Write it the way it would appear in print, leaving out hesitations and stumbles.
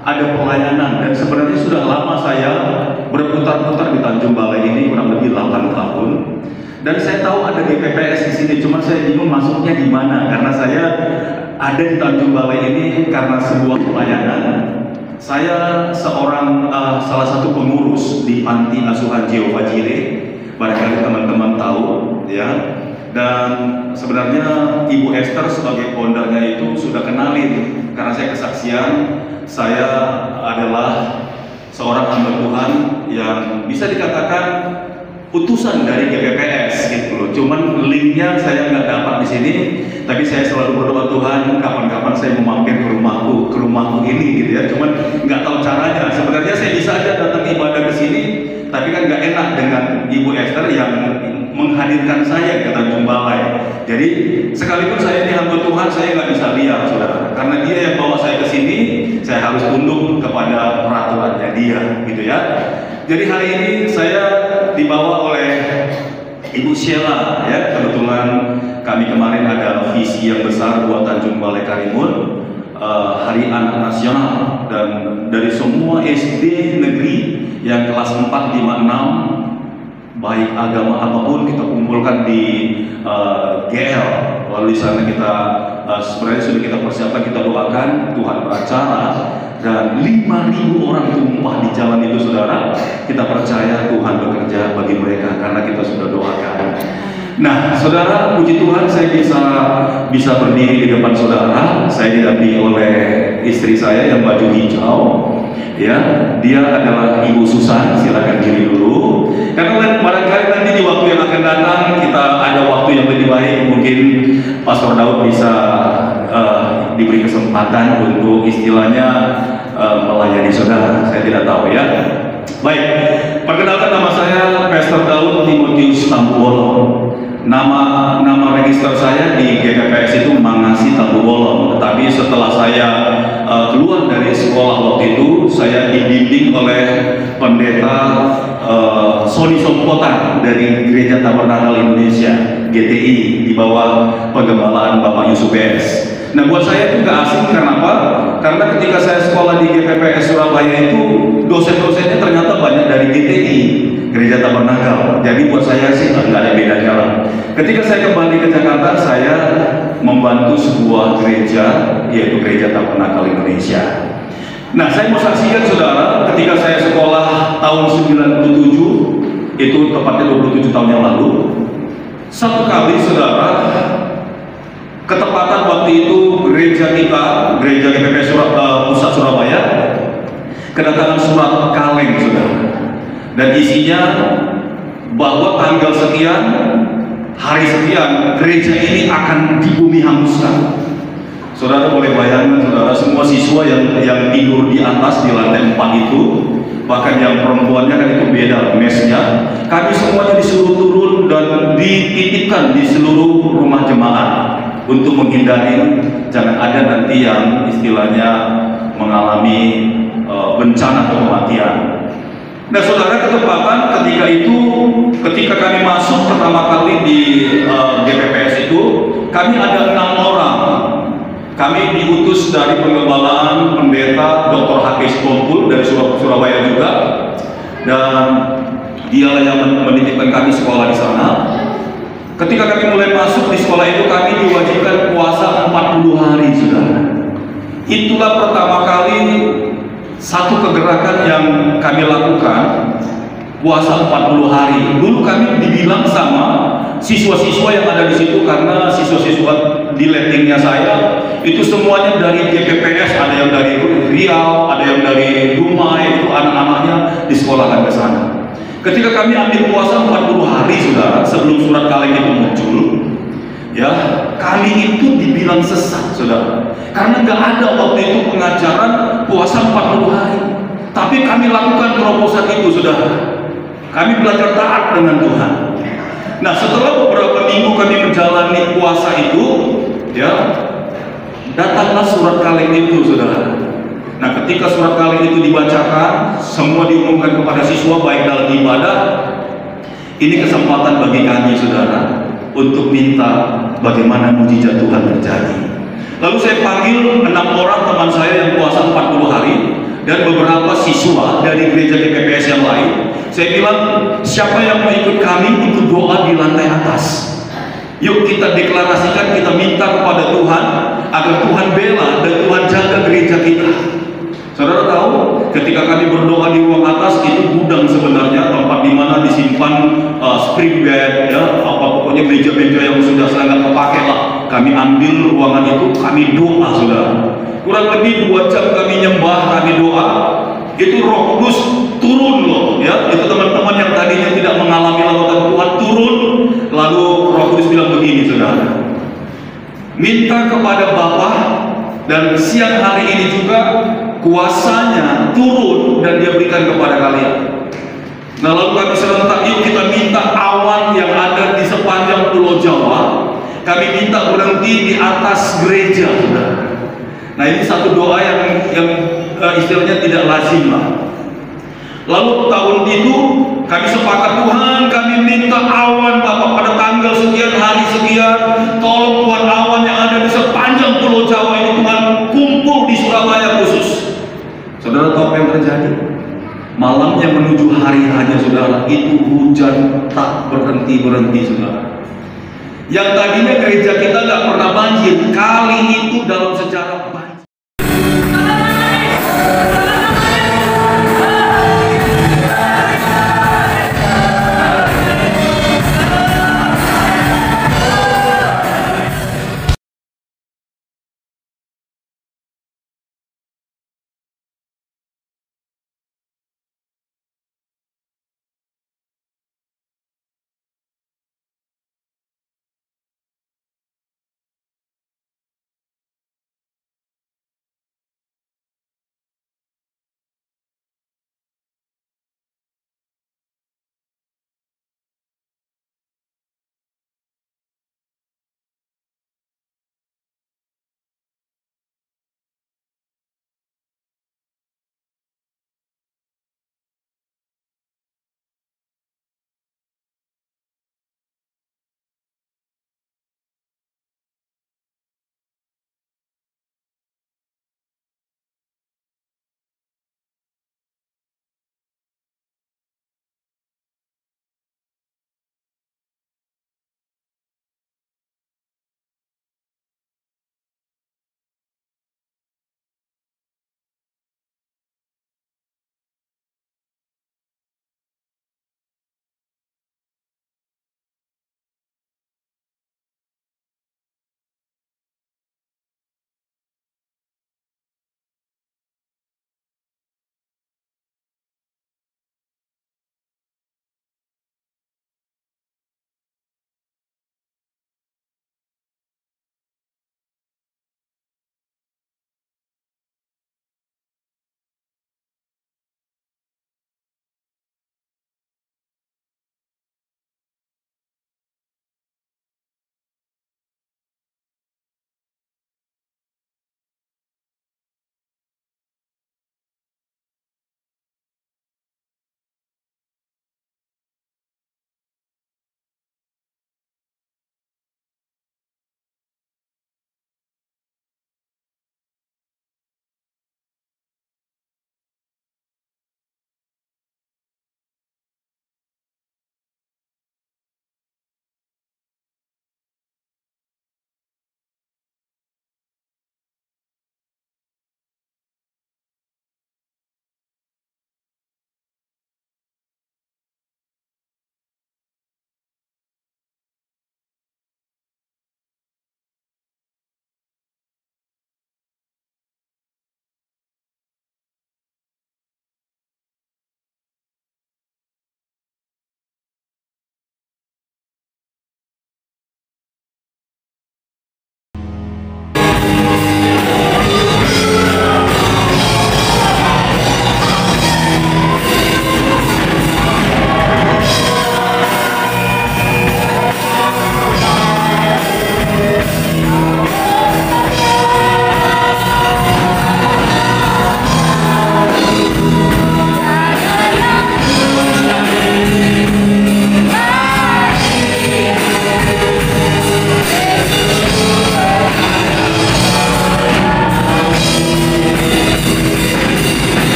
ada pelayanan, dan sebenarnya sudah lama saya berputar-putar di Tanjung Balai ini, kurang lebih 8 tahun. Dan saya tahu ada GPPS di sini, cuma saya bingung masuknya di mana, karena saya ada di Tanjung Balai ini karena sebuah pelayanan. Saya seorang salah satu pengurus di Panti Asuhan Jehovah Jireh, barangkali teman-teman tahu, ya. Dan sebenarnya Ibu Esther sebagai foundernya itu sudah kenalin, karena saya kesaksian, saya adalah seorang hamba Tuhan yang bisa dikatakan utusan dari GPPS gitu loh. Cuman linknya saya nggak dapat di sini, tapi saya selalu berdoa, Tuhan kapan-kapan saya mau mampir ke rumahku ini gitu ya. Cuman nggak tahu caranya. Sebenarnya saya bisa aja datang ibadah ke sini, tapi kan nggak enak dengan Ibu Esther yang menghadirkan saya ke Tanjung Balai. Jadi sekalipun saya ini hamba Tuhan, saya nggak bisa lihat, saudara, karena dia yang bawa saya ke sini. Saya harus tunduk kepada peraturannya dia, gitu ya. Jadi hari ini saya dibawa oleh Ibu Sheila, ya. Kebetulan kami kemarin ada visi yang besar buat Tanjung Balai Karimun, Hari Anak Nasional, dan dari semua SD negeri yang kelas 4, 5, 6, baik agama apapun kita kumpulkan di GL. Lalu di sana kita sebenarnya sudah kita persiapkan, kita doakan Tuhan beracara, dan 5.000 orang tumpah di jalan itu, saudara. Kita percaya Tuhan bekerja bagi mereka karena kita sudah doakan. Nah, saudara, puji Tuhan saya bisa berdiri di depan saudara. Saya didampingi oleh istri saya yang baju hijau, ya. Dia adalah Ibu Susan. Silakan diri dulu. Karena barangkali nanti di waktu yang akan datang kita ada waktu yang lebih baik, mungkin Pastor Daud bisa diberi kesempatan untuk istilahnya melayani saudara. Saya tidak tahu, ya. Baik, perkenalkan, nama saya Pastor Daud Timotius Tambubolon. Nama register saya di GPPS itu Mangasi Tambubolon. Tetapi setelah saya keluar dari sekolah waktu itu, saya dibimbing oleh pendeta Sony Sompotan dari Gereja Tabernakel Indonesia GTI di bawah penggembalaan Bapak Yusuf BS. Nah, buat saya itu gak asing. Kenapa? Karena ketika saya sekolah di GPPS Surabaya itu, dosen-dosennya ternyata banyak dari GTI, Gereja Tabernakel. Jadi buat saya sih nggak ada bedanya lah. Ketika saya kembali ke Jakarta, saya membantu sebuah gereja, yaitu Gereja Tabernakel Indonesia. Nah, saya mau saksikan, saudara, ketika saya sekolah tahun 97, itu tepatnya 27 tahun yang lalu, satu kali, saudara, ketepatan waktu itu gereja kita, gereja GPPS Pusat Surabaya, kedatangan surat kaleng, saudara, dan isinya bahwa tanggal sekian, hari sekian, gereja ini akan dibumi hanguskan. Saudara boleh bayangkan, saudara, semua siswa yang tidur di atas di lantai 4 itu, bahkan yang perempuannya kan itu beda mesnya, kami semuanya disuruh turun dan dititipkan di seluruh rumah jemaat untuk menghindari jangan ada nanti yang istilahnya mengalami bencana atau kematian. Nah, saudara, ketepatan ketika itu, ketika kami masuk pertama kali di GPPS itu, kami ada 6 orang. Kami diutus dari penggembalaan pendeta Dr. Hakis Kompul dari Surabaya juga, dan dialah yang menitipkan kami sekolah di sana. Ketika kami mulai masuk di sekolah itu, kami diwajibkan puasa 40 hari, saudara. Itulah pertama kali satu kegerakan yang kami lakukan, puasa 40 hari. Dulu kami dibilang sama siswa-siswa yang ada di situ, karena siswa-siswa di lettingnya saya itu semuanya dari GPPS, ada yang dari Riau, ada yang dari Dumai, itu anak-anaknya disekolahkan ke sana. Ketika kami ambil puasa 40 hari, saudara, sebelum surat kaleng itu muncul, ya, kami itu dibilang sesat, saudara, karena nggak ada waktu itu pengajaran puasa 40 hari. Tapi kami lakukan terobosan itu, saudara. Kami belajar taat dengan Tuhan. Nah, setelah beberapa minggu kami menjalani puasa itu, ya, datanglah surat kaleng itu, saudara. Nah, ketika surat kaleng itu dibacakan, semua diumumkan kepada siswa baik dalam ibadah. Ini kesempatan bagi kami, saudara, untuk minta bagaimana mujizat Tuhan terjadi. Lalu saya panggil 6 orang teman saya yang puasa 40 hari. dan beberapa siswa dari gereja GPPS yang lain. Saya bilang, siapa yang mau ikut kami untuk doa di lantai atas? Yuk kita deklarasikan, kita minta kepada Tuhan agar Tuhan bela dan Tuhan jaga gereja kita. Saudara tahu, ketika kami berdoa di ruang atas, itu gudang sebenarnya, tempat di mana disimpan spring bed, ya, pokoknya meja-meja yang sudah sangat terpakai lah. Kami ambil ruangan itu, kami doa, saudara. Kurang lebih 2 jam kami nyembah, kami doa. Itu Roh Kudus turun loh, ya. Itu teman-teman yang tadinya tidak mengalami lawatan Tuhan turun. Lalu Roh Kudus bilang begini, saudara, minta kepada Bapa, dan siang hari ini juga kuasanya turun dan dia berikan kepada kalian. Nah, lalu kami serentak, yuk kita minta awan yang ada di sepanjang Pulau Jawa, kami minta berhenti di atas gereja, saudara. Nah, ini satu doa yang istilahnya tidak lazim lah. Lalu tahun itu kami sepakat, Tuhan kami minta awan Bapak pada tanggal sekian, hari sekian, tolong Tuhan awan yang ada di sepanjang Pulau Jawa ini Tuhan kumpul di Surabaya khusus. Saudara tahu apa yang terjadi? Malamnya menuju hari hanya, saudara, itu hujan tak berhenti-berhenti, saudara. Yang tadinya gereja kita nggak pernah banjir, kali itu dalam sejarah